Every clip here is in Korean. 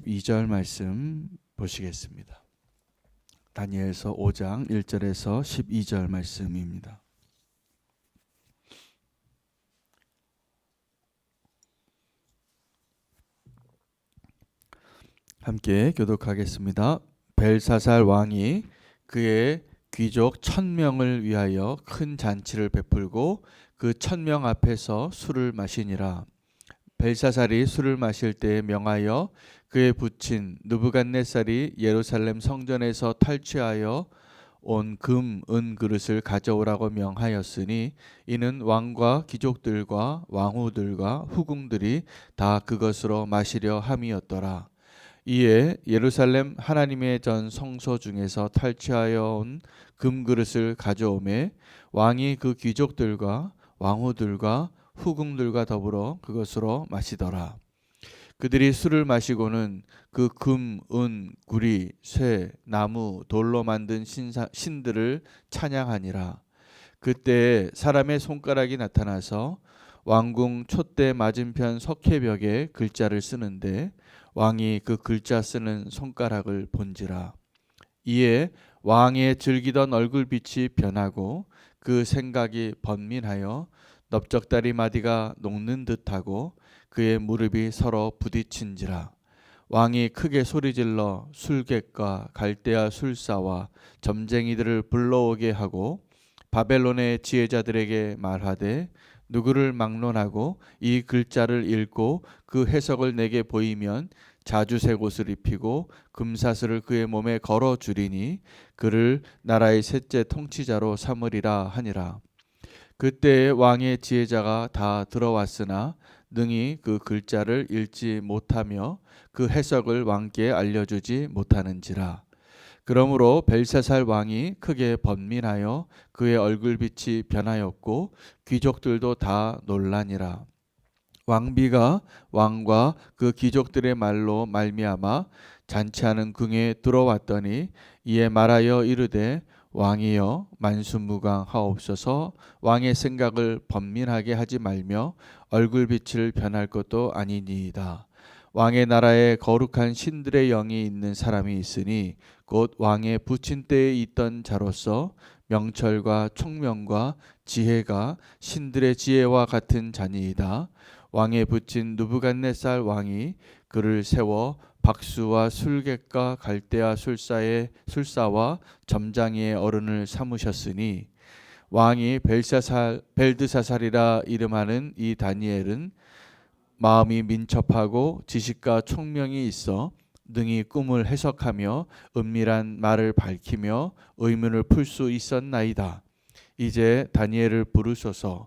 12절 말씀 보시겠습니다. 다니엘서 5장 1절에서 12절 말씀입니다. 함께 교독하겠습니다. 벨사살 왕이 그의 귀족 1000명을 위하여 큰 잔치를 베풀고 그 1000명 앞에서 술을 마시니라. 벨사살이 술을 마실 때에 명하여 그의 부친 느부갓네살이 예루살렘 성전에서 탈취하여 온 금, 은 그릇을 가져오라고 명하였으니 이는 왕과 귀족들과 왕후들과 후궁들이 다 그것으로 마시려 함이었더라. 이에 예루살렘 하나님의 전 성소 중에서 탈취하여 온 금그릇을 가져오매 왕이 그 귀족들과 왕후들과 후궁들과 더불어 그것으로 마시더라. 그들이 술을 마시고는 그 금, 은, 구리, 쇠, 나무, 돌로 만든 신들을 찬양하니라. 그때 사람의 손가락이 나타나서 왕궁 촛대 맞은편 석회벽에 글자를 쓰는데 왕이 그 글자 쓰는 손가락을 본지라. 이에 왕의 즐기던 얼굴빛이 변하고 그 생각이 번민하여 넓적다리 마디가 녹는 듯하고 그의 무릎이 서로 부딪힌지라. 왕이 크게 소리질러 술객과 갈대아 술사와 점쟁이들을 불러오게 하고 바벨론의 지혜자들에게 말하되 누구를 막론하고 이 글자를 읽고 그 해석을 내게 보이면 자주색 옷을 입히고 금사슬을 그의 몸에 걸어 주리니 그를 나라의 셋째 통치자로 삼으리라 하니라. 그때 왕의 지혜자가 다 들어왔으나 능히 그 글자를 읽지 못하며 그 해석을 왕께 알려주지 못하는지라. 그러므로 벨사살 왕이 크게 번민하여 그의 얼굴빛이 변하였고 귀족들도 다 놀라니라. 왕비가 왕과 그 귀족들의 말로 말미암아 잔치하는 궁에 들어왔더니 이에 말하여 이르되 왕이여 만수무강하옵소서. 왕의 생각을 번민하게 하지 말며 얼굴빛을 변할 것도 아니니이다. 왕의 나라에 거룩한 신들의 영이 있는 사람이 있으니 곧 왕의 부친 때에 있던 자로서 명철과 총명과 지혜가 신들의 지혜와 같은 자니이다. 왕의 부친 느부갓네살 왕이 그를 세워 박수와 술객과 갈대아 술사와 점장이의 어른을 삼으셨으니 왕이 벨드사살이라 이름하는 이 다니엘은 마음이 민첩하고 지식과 총명이 있어 능히 꿈을 해석하며 은밀한 말을 밝히며 의문을 풀 수 있었나이다. 이제 다니엘을 부르소서.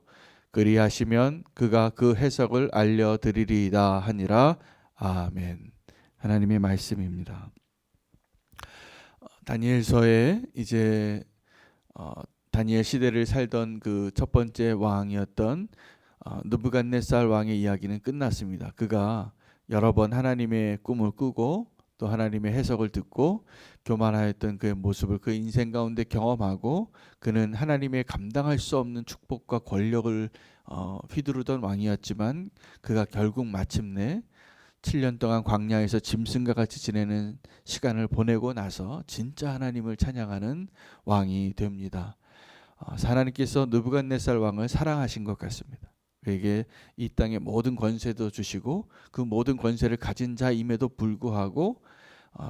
그리하시면 그가 그 해석을 알려드리리이다 하니라. 아멘. 하나님의 말씀입니다. 다니엘서에 이제 다니엘 시대를 살던 그 첫 번째 왕이었던 느부갓네살 왕의 이야기는 끝났습니다. 그가 여러 번 하나님의 꿈을 꾸고 또 하나님의 해석을 듣고 교만하였던 그의 모습을 그 인생 가운데 경험하고 그는 하나님의 감당할 수 없는 축복과 권력을 휘두르던 왕이었지만 그가 결국 마침내 7년 동안 광야에서 짐승과 같이 지내는 시간을 보내고 나서 진짜 하나님을 찬양하는 왕이 됩니다. 하나님께서 느부갓네살 왕을 사랑하신 것 같습니다. 그에게 이 땅의 모든 권세도 주시고 그 모든 권세를 가진 자임에도 불구하고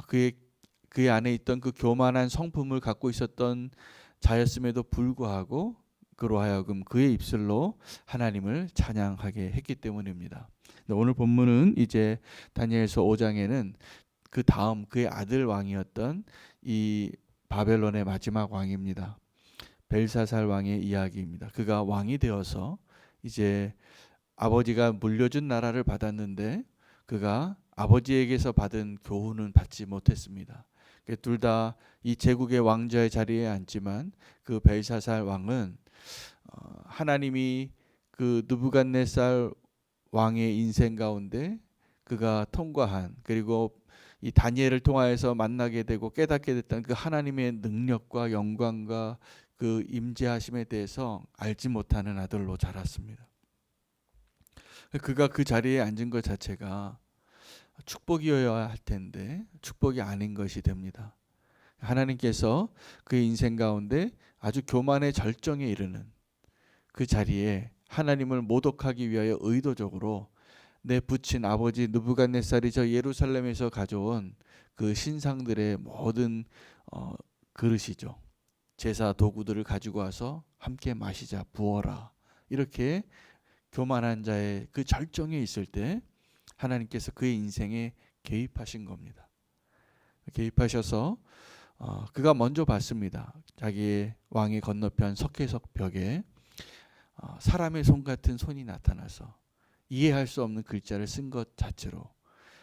그의 안에 있던 그 교만한 성품을 갖고 있었던 자였음에도 불구하고 그로 하여금 그의 입술로 하나님을 찬양하게 했기 때문입니다. 오늘 본문은 이제 다니엘서 5장에는 그 다음 그의 아들 왕이었던 이 바벨론의 마지막 왕입니다. 벨사살 왕의 이야기입니다. 그가 왕이 되어서 이제 아버지가 물려준 나라를 받았는데 그가 아버지에게서 받은 교훈은 받지 못했습니다. 둘 다 이 제국의 왕자의 자리에 앉지만 그 벨사살 왕은 하나님이 그 느부갓네살 왕의 인생 가운데 그가 통과한 그리고 이 다니엘을 통하여서 만나게 되고 깨닫게 됐던 그 하나님의 능력과 영광과 그 임재하심에 대해서 알지 못하는 아들로 자랐습니다. 그가 그 자리에 앉은 것 자체가 축복이어야 할 텐데 축복이 아닌 것이 됩니다. 하나님께서 그의 인생 가운데 아주 교만의 절정에 이르는 그 자리에 하나님을 모독하기 위하여 의도적으로 내 부친 아버지 느부갓네살이 저 예루살렘에서 가져온 그 신상들의 모든 그릇이죠. 제사 도구들을 가지고 와서 함께 마시자, 부어라. 이렇게 교만한 자의 그 절정에 있을 때 하나님께서 그의 인생에 개입하신 겁니다. 개입하셔서 그가 먼저 봤습니다. 자기의 왕의 건너편 석회석 벽에 사람의 손 같은 손이 나타나서 이해할 수 없는 글자를 쓴 것 자체로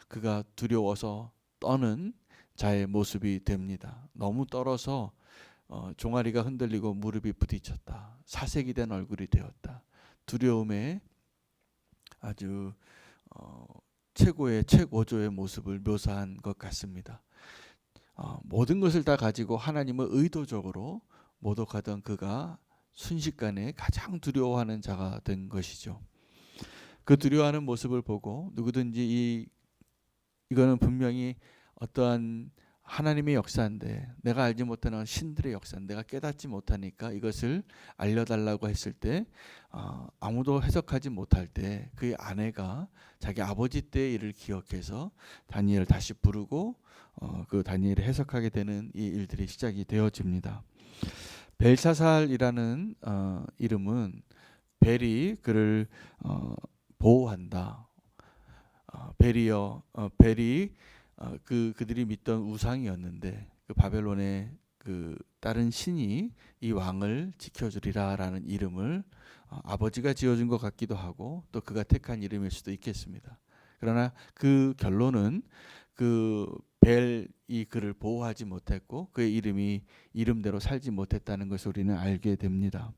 그가 두려워서 떠는 자의 모습이 됩니다. 너무 떨어서 종아리가 흔들리고 무릎이 부딪혔다. 사색이 된 얼굴이 되었다. 두려움에 아주 최고의 최고조의 모습을 묘사한 것 같습니다. 모든 것을 다 가지고 하나님을 의도적으로 모독하던 그가 순식간에 가장 두려워하는 자가 된 것이죠. 그 두려워하는 모습을 보고 누구든지 이거는 분명히 어떠한 하나님의 역사인데 내가 알지 못하는 신들의 역사인데 내가 깨닫지 못하니까 이것을 알려달라고 했을 때 아무도 해석하지 못할 때 그의 아내가 자기 아버지 때의 일을 기억해서 다니엘을 다시 부르고 그 다니엘을 해석하게 되는 이 일들이 시작이 되어집니다. 벨사살이라는 이름은 벨이 그를 보호한다. 벨이 그들이 믿던 우상이었는데 그 바벨론의 그 다른 신이 이 왕을 지켜주리라라는 이름을 아버지가 지어준 것 같기도 하고 또 그가 택한 이름일 수도 있겠습니다. 그러나 그 결론은 그 벨이 그를 보호하지 못했고 그의 이름이 이름대로 살지 못했다는 것을 우리는 알게 됩니다.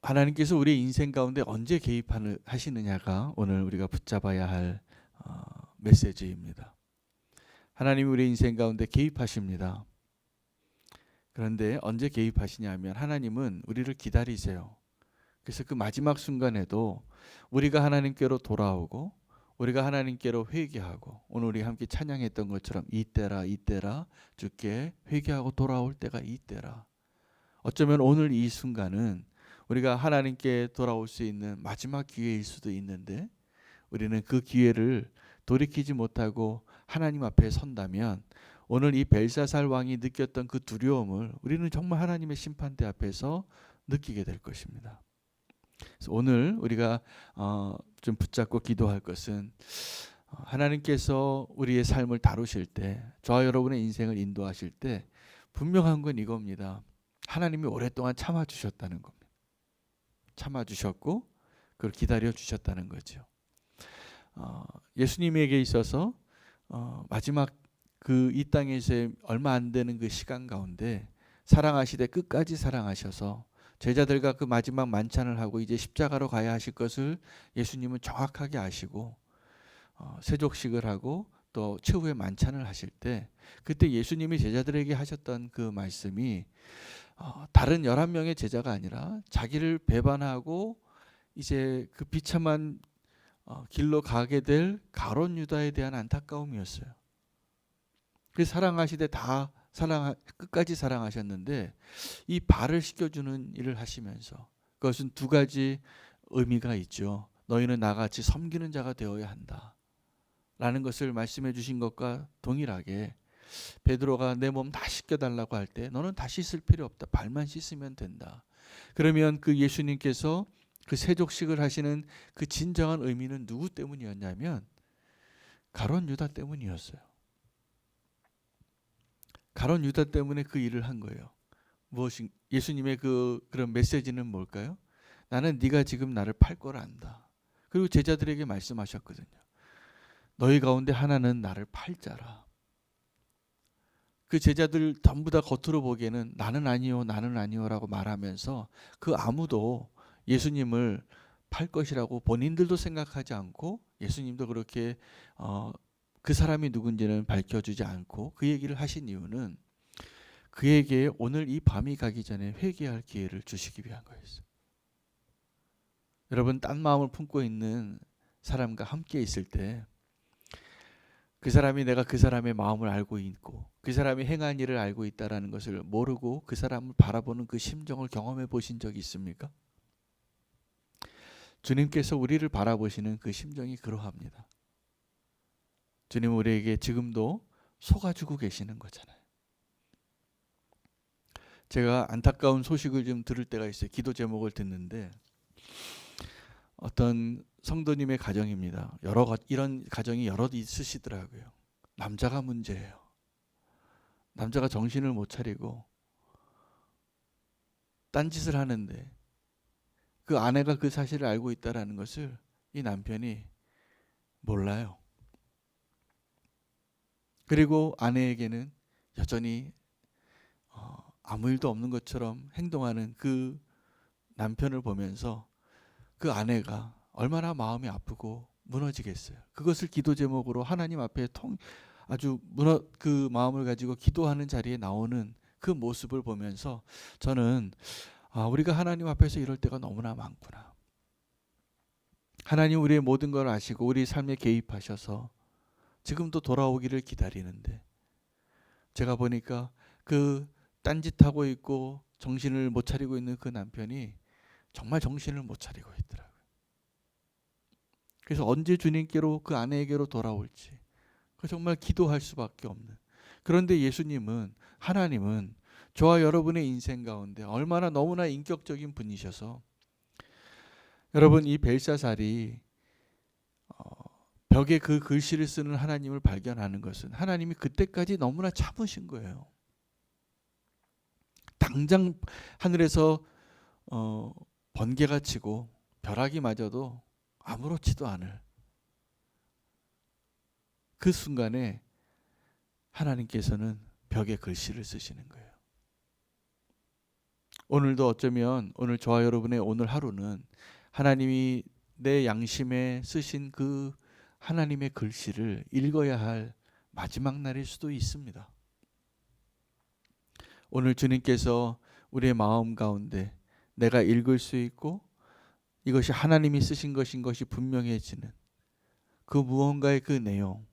하나님께서 우리의 인생 가운데 언제 개입하시느냐가 오늘 우리가 붙잡아야 할 메시지입니다. 하나님이 우리 인생 가운데 개입하십니다. 그런데 언제 개입하시냐면 하나님은 우리를 기다리세요. 그래서 그 마지막 순간에도 우리가 하나님께로 돌아오고 우리가 하나님께로 회개하고 오늘 우리 함께 찬양했던 것처럼 이때라 주께 회개하고 돌아올 때가 이때라. 어쩌면 오늘 이 순간은 우리가 하나님께 돌아올 수 있는 마지막 기회일 수도 있는데 우리는 그 기회를 돌이키지 못하고 하나님 앞에 선다면 오늘 이 벨사살 왕이 느꼈던 그 두려움을 우리는 정말 하나님의 심판대 앞에서 느끼게 될 것입니다. 그래서 오늘 우리가 좀 붙잡고 기도할 것은 하나님께서 우리의 삶을 다루실 때 저와 여러분의 인생을 인도하실 때 분명한 건 이겁니다. 하나님이 오랫동안 참아주셨다는 겁니다. 참아주셨고 그걸 기다려주셨다는 거죠. 예수님에게 있어서 마지막 그 이 땅에서 얼마 안 되는 그 시간 가운데 사랑하시되 끝까지 사랑하셔서 제자들과 그 마지막 만찬을 하고 이제 십자가로 가야 하실 것을 예수님은 정확하게 아시고 세족식을 하고 또 최후의 만찬을 하실 때 그때 예수님이 제자들에게 하셨던 그 말씀이 다른 11명의 제자가 아니라 자기를 배반하고 이제 그 비참한 길로 가게 될 가룟 유다에 대한 안타까움이었어요. 그래서 사랑하시되 다 끝까지 사랑하셨는데 이 발을 씻겨주는 일을 하시면서 그것은 두 가지 의미가 있죠. 너희는 나같이 섬기는 자가 되어야 한다 라는 것을 말씀해 주신 것과 동일하게 베드로가 내 몸 다 씻겨달라고 할 때 너는 다 씻을 필요 없다. 발만 씻으면 된다. 그러면 그 예수님께서 그 세족식을 하시는 그 진정한 의미는 누구 때문이었냐면 가룟 유다 때문이었어요. 가룟 유다 때문에 그 일을 한 거예요. 무엇인 예수님의 그런 메시지는 뭘까요? 나는 네가 지금 나를 팔 걸 안다. 그리고 제자들에게 말씀하셨거든요. 너희 가운데 하나는 나를 팔 자라. 그 제자들 전부 다 겉으로 보기에는 나는 아니요라고 말하면서 그 아무도 예수님을 팔 것이라고 본인들도 생각하지 않고 예수님도 그렇게 그 사람이 누군지는 밝혀주지 않고 그 얘기를 하신 이유는 그에게 오늘 이 밤이 가기 전에 회개할 기회를 주시기 위한 거였어요. 여러분 딴 마음을 품고 있는 사람과 함께 있을 때 그 사람이 내가 그 사람의 마음을 알고 있고 그 사람이 행한 일을 알고 있다라는 것을 모르고 그 사람을 바라보는 그 심정을 경험해 보신 적이 있습니까? 주님께서 우리를 바라보시는 그 심정이 그러합니다. 주님은 우리에게 지금도 속아주고 계시는 거잖아요. 제가 안타까운 소식을 좀 들을 때가 있어요. 기도 제목을 듣는데 어떤 성도님의 가정입니다. 이런 가정이 여럿 있으시더라고요. 남자가 문제예요. 남자가 정신을 못 차리고 딴짓을 하는데 그 아내가 그 사실을 알고 있다라는 것을 이 남편이 몰라요. 그리고 아내에게는 여전히 아무 일도 없는 것처럼 행동하는 그 남편을 보면서 그 아내가 얼마나 마음이 아프고 무너지겠어요. 그것을 기도 제목으로 하나님 앞에 아주 그 마음을 가지고 기도하는 자리에 나오는 그 모습을 보면서 저는 우리가 하나님 앞에서 이럴 때가 너무나 많구나. 하나님 우리의 모든 걸 아시고 우리 삶에 개입하셔서 지금도 돌아오기를 기다리는데 제가 보니까 그 딴짓하고 있고 정신을 못 차리고 있는 그 남편이 정말 정신을 못 차리고 있더라고요. 그래서 언제 주님께로 그 아내에게로 돌아올지 정말 기도할 수밖에 없는. 그런데 하나님은 저와 여러분의 인생 가운데 얼마나 너무나 인격적인 분이셔서 여러분 이 벨사살이 벽에 그 글씨를 쓰는 하나님을 발견하는 것은 하나님이 그때까지 너무나 참으신 거예요. 당장 하늘에서 번개가 치고 벼락이 맞아도 아무렇지도 않을 그 순간에 하나님께서는 벽에 글씨를 쓰시는 거예요. 오늘도 어쩌면 오늘 저와 여러분의 오늘 하루는 하나님이 내 양심에 쓰신 그 하나님의 글씨를 읽어야 할 마지막 날일 수도 있습니다. 오늘 주님께서 우리의 마음 가운데 내가 읽을 수 있고 이것이 하나님이 쓰신 것인 것이 분명해지는 그 무언가의 그 내용,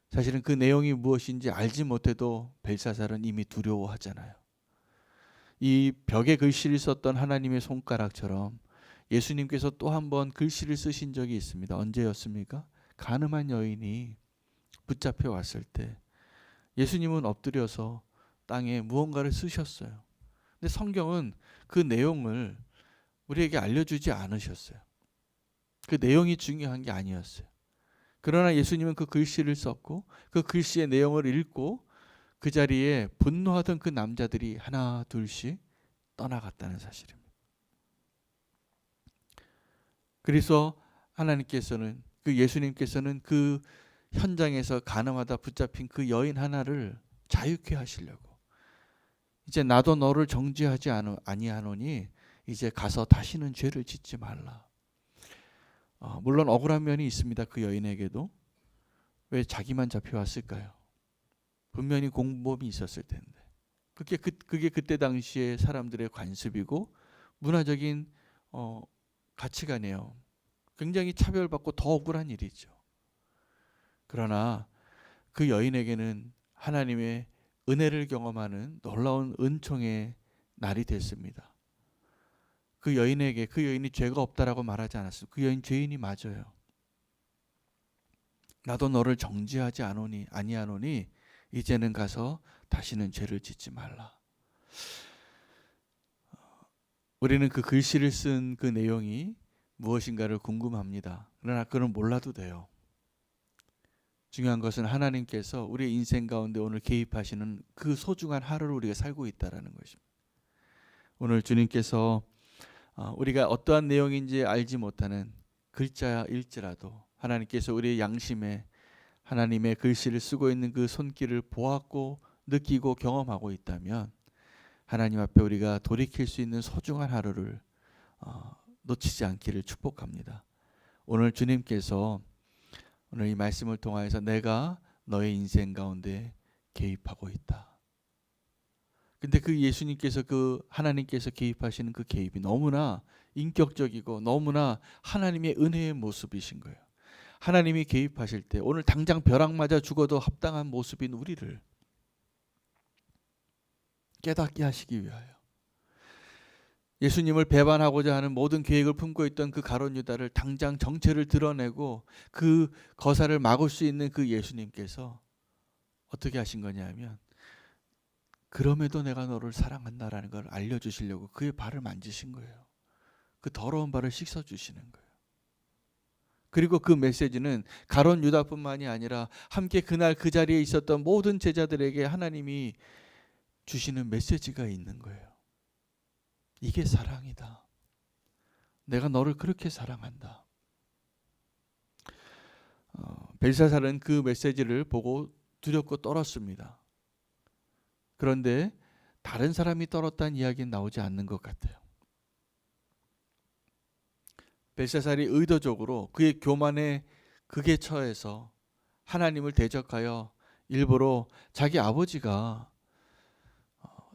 사실은 그 내용이 무엇인지 알지 못해도 벨사살은 이미 두려워하잖아요. 이 벽에 글씨를 썼던 하나님의 손가락처럼 예수님께서 또 한 번 글씨를 쓰신 적이 있습니다. 언제였습니까? 간음한 여인이 붙잡혀 왔을 때 예수님은 엎드려서 땅에 무언가를 쓰셨어요. 근데 성경은 그 내용을 우리에게 알려주지 않으셨어요. 그 내용이 중요한 게 아니었어요. 그러나 예수님은 그 글씨를 썼고 그 글씨의 내용을 읽고 그 자리에 분노하던 그 남자들이 하나 둘씩 떠나갔다는 사실입니다. 그래서 예수님께서는 그 현장에서 간음하다 붙잡힌 그 여인 하나를 자유케 하시려고 이제 나도 너를 정죄하지 아니하노니 이제 가서 다시는 죄를 짓지 말라. 물론 억울한 면이 있습니다. 그 여인에게도. 왜 자기만 잡혀왔을까요? 분명히 공범이 있었을 텐데. 그게 그때 당시에 사람들의 관습이고 문화적인 가치관이에요. 굉장히 차별받고 더 억울한 일이죠. 그러나 그 여인에게는 하나님의 은혜를 경험하는 놀라운 은총의 날이 됐습니다. 그 여인이 죄가 없다라고 말하지 않았어요. 그 여인 죄인이 맞아요. 나도 너를 정죄하지 아니하노니 이제는 가서 다시는 죄를 짓지 말라. 우리는 그 글씨를 쓴 그 내용이 무엇인가를 궁금합니다. 그러나 그건 몰라도 돼요. 중요한 것은 하나님께서 우리의 인생 가운데 오늘 개입하시는 그 소중한 하루를 우리가 살고 있다는 것입니다. 오늘 주님께서 우리가 어떠한 내용인지 알지 못하는 글자일지라도 하나님께서 우리의 양심에 하나님의 글씨를 쓰고 있는 그 손길을 보았고 느끼고 경험하고 있다면 하나님 앞에 우리가 돌이킬 수 있는 소중한 하루를 놓치지 않기를 축복합니다. 오늘 주님께서 오늘 이 말씀을 통하여서 내가 너의 인생 가운데 개입하고 있다. 근데 그 예수님께서 그 하나님께서 개입하시는 그 개입이 너무나 인격적이고 너무나 하나님의 은혜의 모습이신 거예요. 하나님이 개입하실 때 오늘 당장 벼락 맞아 죽어도 합당한 모습인 우리를 깨닫게 하시기 위하여 예수님을 배반하고자 하는 모든 계획을 품고 있던 그 가룟 유다를 당장 정체를 드러내고 그 거사를 막을 수 있는 그 예수님께서 어떻게 하신 거냐면 그럼에도 내가 너를 사랑한다라는 걸 알려주시려고 그의 발을 만지신 거예요. 그 더러운 발을 씻어주시는 거예요. 그리고 그 메시지는 가룟 유다뿐만이 아니라 함께 그날 그 자리에 있었던 모든 제자들에게 하나님이 주시는 메시지가 있는 거예요. 이게 사랑이다. 내가 너를 그렇게 사랑한다. 벨사살은 그 메시지를 보고 두렵고 떨었습니다. 그런데 다른 사람이 떨었다는 이야기는 나오지 않는 것 같아요. 벨사살이 의도적으로 그의 교만에 극에 처해서 하나님을 대적하여 일부러 자기 아버지가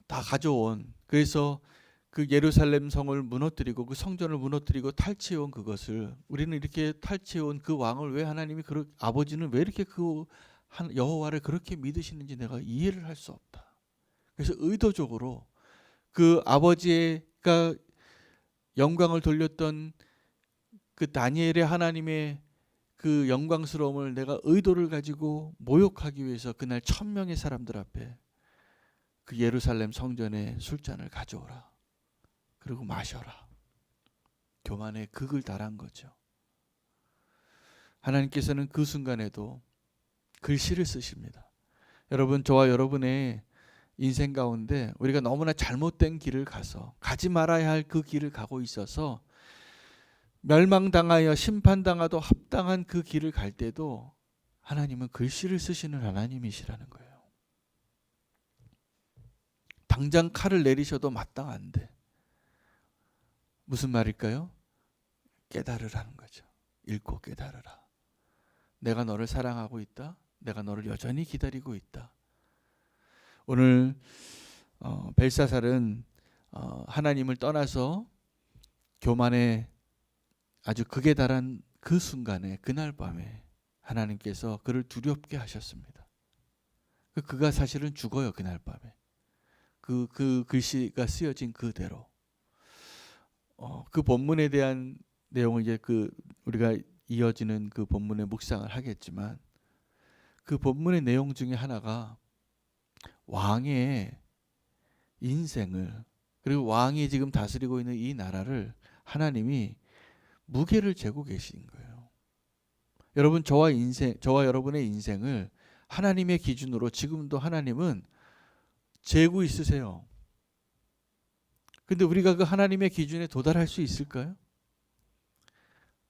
다 가져온, 그래서 그 예루살렘 성을 무너뜨리고 그 성전을 무너뜨리고 탈취해온 그것을, 우리는 이렇게 탈취해온 그 왕을 왜 하나님이 아버지는 왜 이렇게 그 여호와를 그렇게 믿으시는지 내가 이해를 할 수 없다. 그래서 의도적으로 그 아버지가 영광을 돌렸던 그 다니엘의 하나님의 그 영광스러움을 내가 의도를 가지고 모욕하기 위해서 그날 1000명의 사람들 앞에 그 예루살렘 성전에 술잔을 가져오라. 그리고 마셔라. 교만의 극을 달한 거죠. 하나님께서는 그 순간에도 글씨를 쓰십니다. 여러분, 저와 여러분의 인생 가운데 우리가 너무나 잘못된 길을 가서 가지 말아야 할 그 길을 가고 있어서 멸망당하여 심판당하도 합당한 그 길을 갈 때도 하나님은 글씨를 쓰시는 하나님이시라는 거예요. 당장 칼을 내리셔도 마땅한데 무슨 말일까요? 깨달으라는 거죠. 읽고 깨달으라. 내가 너를 사랑하고 있다. 내가 너를 여전히 기다리고 있다. 오늘 벨사살은 하나님을 떠나서 교만에 아주 극에 달한 그 순간에, 그날 밤에 하나님께서 그를 두렵게 하셨습니다. 그가 사실은 죽어요. 그날 밤에 그 글씨가 쓰여진 그대로. 그 본문에 대한 내용을 이제 우리가 이어지는 그 본문의 묵상을 하겠지만, 그 본문의 내용 중에 하나가 왕의 인생을, 그리고 왕이 지금 다스리고 있는 이 나라를 하나님이 무게를 재고 계신 거예요. 여러분, 저와 여러분의 인생을 하나님의 기준으로 지금도 하나님은 재고 있으세요. 근데 우리가 그 하나님의 기준에 도달할 수 있을까요?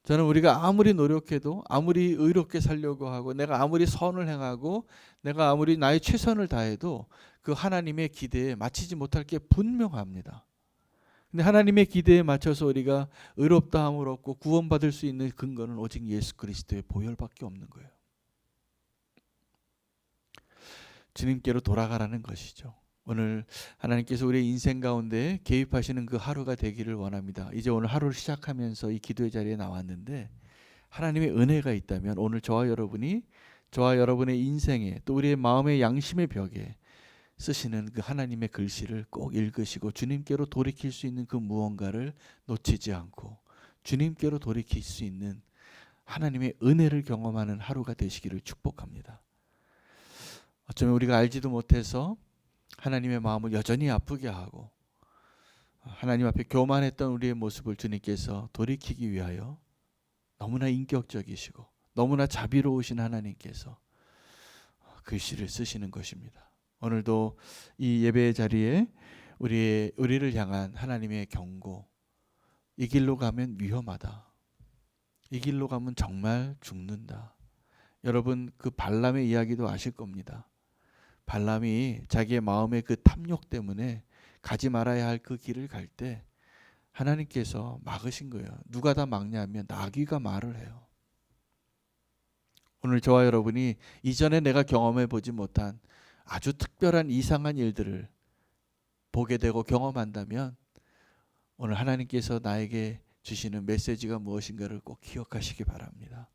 저는 우리가 아무리 노력해도, 아무리 의롭게 살려고 하고, 내가 아무리 선을 행하고, 내가 아무리 나의 최선을 다해도 그 하나님의 기대에 맞추지 못할 게 분명합니다. 근데 하나님의 기대에 맞춰서 우리가 의롭다함을 얻고 구원받을 수 있는 근거는 오직 예수 그리스도의 보혈밖에 없는 거예요. 주님께로 돌아가라는 것이죠. 오늘 하나님께서 우리의 인생 가운데 개입하시는 그 하루가 되기를 원합니다. 이제 오늘 하루를 시작하면서 이 기도의 자리에 나왔는데, 하나님의 은혜가 있다면 오늘 저와 여러분의 인생에, 또 우리의 마음의 양심의 벽에 쓰시는 그 하나님의 글씨를 꼭 읽으시고 주님께로 돌이킬 수 있는 그 무언가를 놓치지 않고 주님께로 돌이킬 수 있는 하나님의 은혜를 경험하는 하루가 되시기를 축복합니다. 어쩌면 우리가 알지도 못해서 하나님의 마음을 여전히 아프게 하고 하나님 앞에 교만했던 우리의 모습을 주님께서 돌이키기 위하여 너무나 인격적이시고 너무나 자비로우신 하나님께서 글씨를 쓰시는 것입니다. 오늘도 이 예배의 자리에 우리를 향한 하나님의 경고, 이 길로 가면 위험하다. 이 길로 가면 정말 죽는다. 여러분, 그 발람의 이야기도 아실 겁니다. 발람이 자기의 마음의 그 탐욕 때문에 가지 말아야 할 그 길을 갈 때 하나님께서 막으신 거예요. 누가 다 막냐면 나귀가 말을 해요. 오늘 저와 여러분이 이전에 내가 경험해 보지 못한 아주 특별한 이상한 일들을 보게 되고 경험한다면 오늘 하나님께서 나에게 주시는 메시지가 무엇인가를 꼭 기억하시기 바랍니다.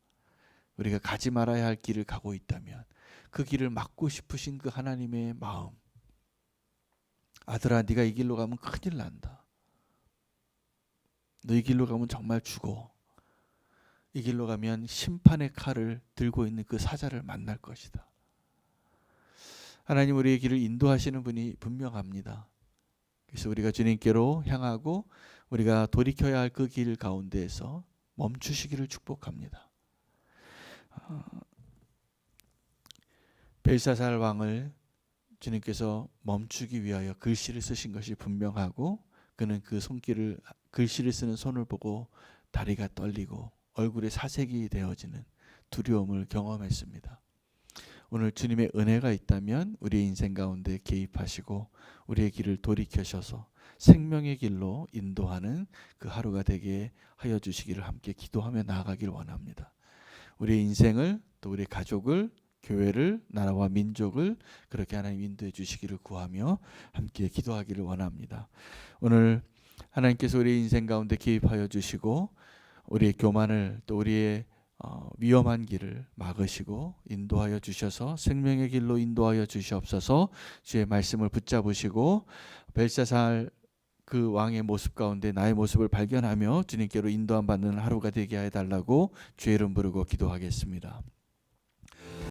우리가 가지 말아야 할 길을 가고 있다면 그 길을 막고 싶으신 그 하나님의 마음, 아들아 네가 이 길로 가면 큰일 난다. 너 이 길로 가면 정말 죽어. 이 길로 가면 심판의 칼을 들고 있는 그 사자를 만날 것이다. 하나님 우리의 길을 인도하시는 분이 분명합니다. 그래서 우리가 주님께로 향하고 우리가 돌이켜야 할 그 길 가운데에서 멈추시기를 축복합니다. 벨사살 왕을 주님께서 멈추기 위하여 글씨를 쓰신 것이 분명하고 그는 그 손길을 글씨를 쓰는 손을 보고 다리가 떨리고 얼굴에 사색이 되어지는 두려움을 경험했습니다. 오늘 주님의 은혜가 있다면 우리의 인생 가운데 개입하시고 우리의 길을 돌이켜셔서 생명의 길로 인도하는 그 하루가 되게 하여 주시기를 함께 기도하며 나아가길 원합니다. 우리의 인생을 또 우리의 가족을 교회를 나라와 민족을 그렇게 하나님 인도해 주시기를 구하며 함께 기도하기를 원합니다. 오늘 하나님께서 우리의 인생 가운데 개입하여 주시고 우리의 교만을 또 우리의 위험한 길을 막으시고 인도하여 주셔서 생명의 길로 인도하여 주시옵소서. 주의 말씀을 붙잡으시고 벨사살 그 왕의 모습 가운데 나의 모습을 발견하며 주님께로 인도함 받는 하루가 되게 해달라고 주의 이름 부르고 기도하겠습니다.